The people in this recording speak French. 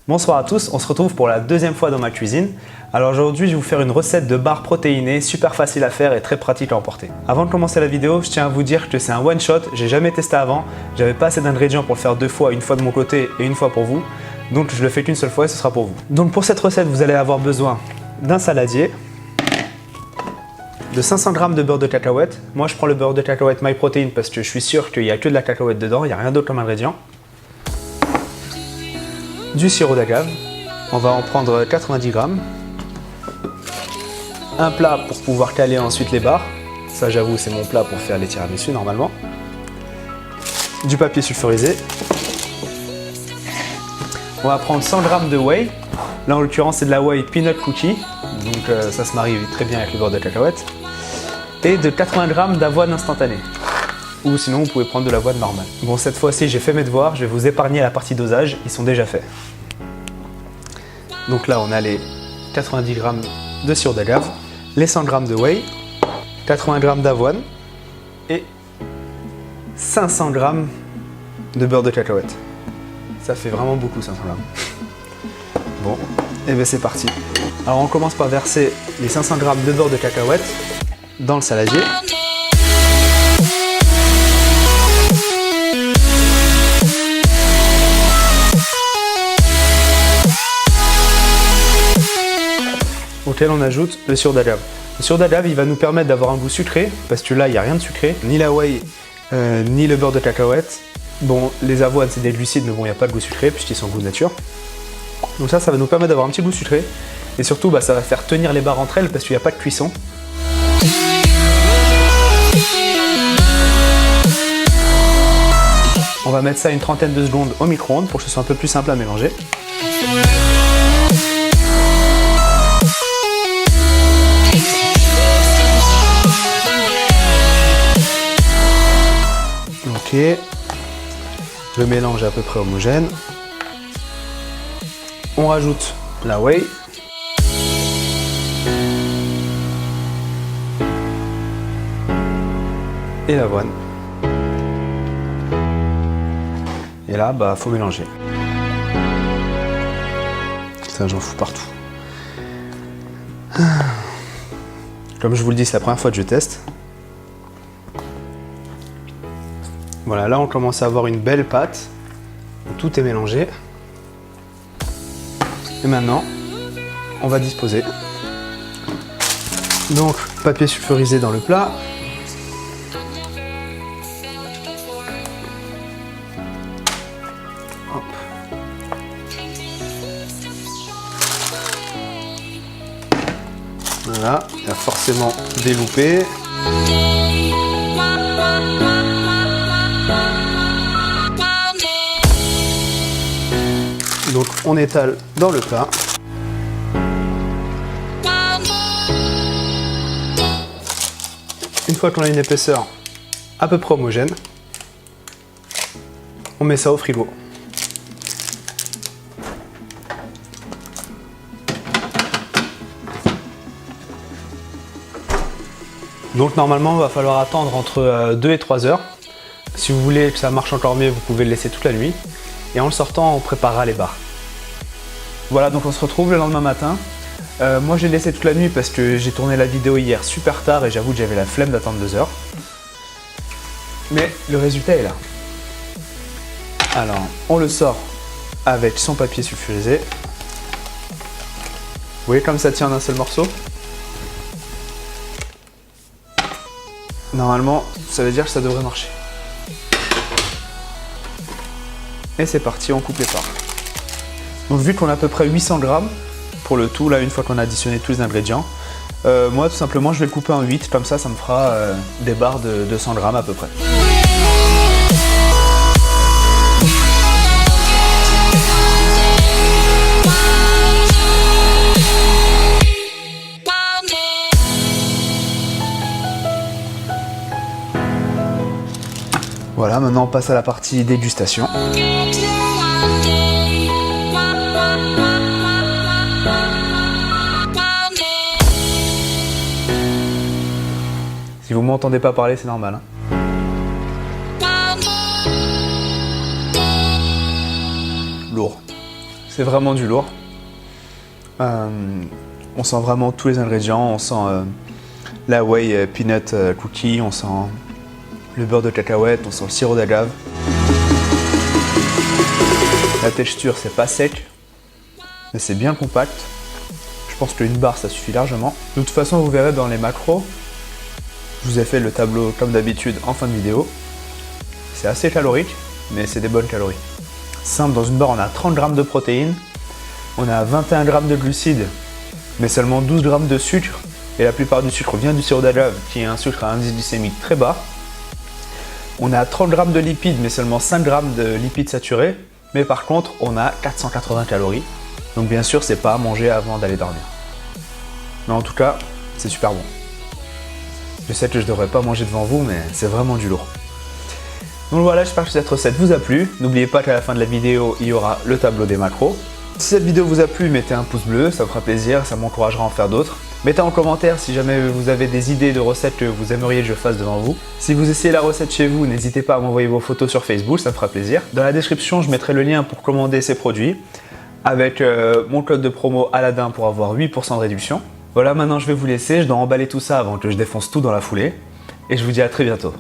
Bonsoir à tous, on se retrouve pour la deuxième fois dans ma cuisine. Alors aujourd'hui, je vais vous faire une recette de barres protéinées, super facile à faire et très pratique à emporter. Avant de commencer la vidéo, je tiens à vous dire que c'est un one shot, j'ai jamais testé avant, j'avais pas assez d'ingrédients pour le faire deux fois, une fois de mon côté et une fois pour vous. Donc je le fais qu'une seule fois et ce sera pour vous. Donc pour cette recette, vous allez avoir besoin d'un saladier, de 500 g de beurre de cacahuète. Moi je prends le beurre de cacahuète MyProtein parce que je suis sûr qu'il n'y a que de la cacahuète dedans, il n'y a rien d'autre comme ingrédient. Du sirop d'agave, on va en prendre 90 g. Un plat pour pouvoir caler ensuite les barres, ça j'avoue c'est mon plat pour faire les tiramisu normalement. Du papier sulfurisé. On va prendre 100 g de whey, là en l'occurrence c'est de la whey peanut cookie, donc ça se marie très bien avec le beurre de cacahuète. Et de 80 g d'avoine instantanée. Ou sinon vous pouvez prendre de l'avoine normale. Bon, cette fois-ci j'ai fait mes devoirs, je vais vous épargner la partie dosage, ils sont déjà faits. Donc là on a les 90 g de sirop d'agave, les 100 g de whey, 80 g d'avoine et 500 g de beurre de cacahuète. Ça fait vraiment beaucoup 500 g. Bon, et bien c'est parti. Alors on commence par verser les 500 g de beurre de cacahuète dans le saladier. Auquel on ajoute le sirop d'agave. Le sirop d'agave, il va nous permettre d'avoir un goût sucré, parce que là, il n'y a rien de sucré, ni la whey, ni le beurre de cacahuète. Bon, les avoines, c'est des glucides, mais bon, il n'y a pas de goût sucré, puisqu'ils sont goût nature. Donc ça va nous permettre d'avoir un petit goût sucré, et surtout, ça va faire tenir les barres entre elles, parce qu'il n'y a pas de cuisson. On va mettre ça une trentaine de secondes au micro-ondes, pour que ce soit un peu plus simple à mélanger. Ok, le mélange est à peu près homogène. On rajoute la whey. Et l'avoine. Et là, faut mélanger. Ça, j'en fous partout. Comme je vous le dis, c'est la première fois que je teste. Voilà, là on commence à avoir une belle pâte, tout est mélangé. Et maintenant, on va disposer. Donc, papier sulfurisé dans le plat. Hop. Voilà, il y a forcément des loupés. Donc on étale dans le plat. Une fois qu'on a une épaisseur à peu près homogène, on met ça au frigo. Donc normalement il va falloir attendre entre 2 et 3 heures. Si vous voulez que ça marche encore mieux, vous pouvez le laisser toute la nuit. Et en le sortant, on préparera les barres. Voilà, donc on se retrouve le lendemain matin. Moi j'ai laissé toute la nuit parce que j'ai tourné la vidéo hier super tard et j'avoue que j'avais la flemme d'attendre 2 heures. Mais le résultat est là. Alors, on le sort avec son papier sulfurisé. Vous voyez comme ça tient d'un seul morceau? Normalement, ça veut dire que ça devrait marcher. Et c'est parti, on coupe les parts. Donc vu qu'on a à peu près 800 g pour le tout, là une fois qu'on a additionné tous les ingrédients, moi tout simplement je vais le couper en 8, comme ça me fera des barres de 200 g à peu près. Voilà, maintenant on passe à la partie dégustation. Si vous m'entendez pas parler, c'est normal. Hein. C'est vraiment du lourd. On sent vraiment tous les ingrédients. On sent la whey peanut cookie, on sent le beurre de cacahuète, on sent le sirop d'agave. La texture, c'est pas sec, mais c'est bien compact. Je pense qu'une barre, ça suffit largement. De toute façon, vous verrez dans les macros, je vous ai fait le tableau comme d'habitude en fin de vidéo. C'est assez calorique, mais c'est des bonnes calories. Simple, dans une barre, on a 30 g de protéines, on a 21 g de glucides, mais seulement 12 g de sucre. Et la plupart du sucre vient du sirop d'agave, qui est un sucre à indice glycémique très bas. On a 30 g de lipides, mais seulement 5 g de lipides saturés. Mais par contre, on a 480 calories. Donc bien sûr, c'est pas à manger avant d'aller dormir. Mais en tout cas, c'est super bon. Je sais que je devrais pas manger devant vous, mais c'est vraiment du lourd. Donc voilà, j'espère que cette recette vous a plu. N'oubliez pas qu'à la fin de la vidéo, il y aura le tableau des macros. Si cette vidéo vous a plu, mettez un pouce bleu, ça me fera plaisir, ça m'encouragera à en faire d'autres. Mettez en commentaire si jamais vous avez des idées de recettes que vous aimeriez que je fasse devant vous. Si vous essayez la recette chez vous, n'hésitez pas à m'envoyer vos photos sur Facebook, ça me fera plaisir. Dans la description, je mettrai le lien pour commander ces produits avec mon code de promo Aladin pour avoir 8% de réduction. Voilà, maintenant je vais vous laisser, je dois emballer tout ça avant que je défonce tout dans la foulée. Et je vous dis à très bientôt.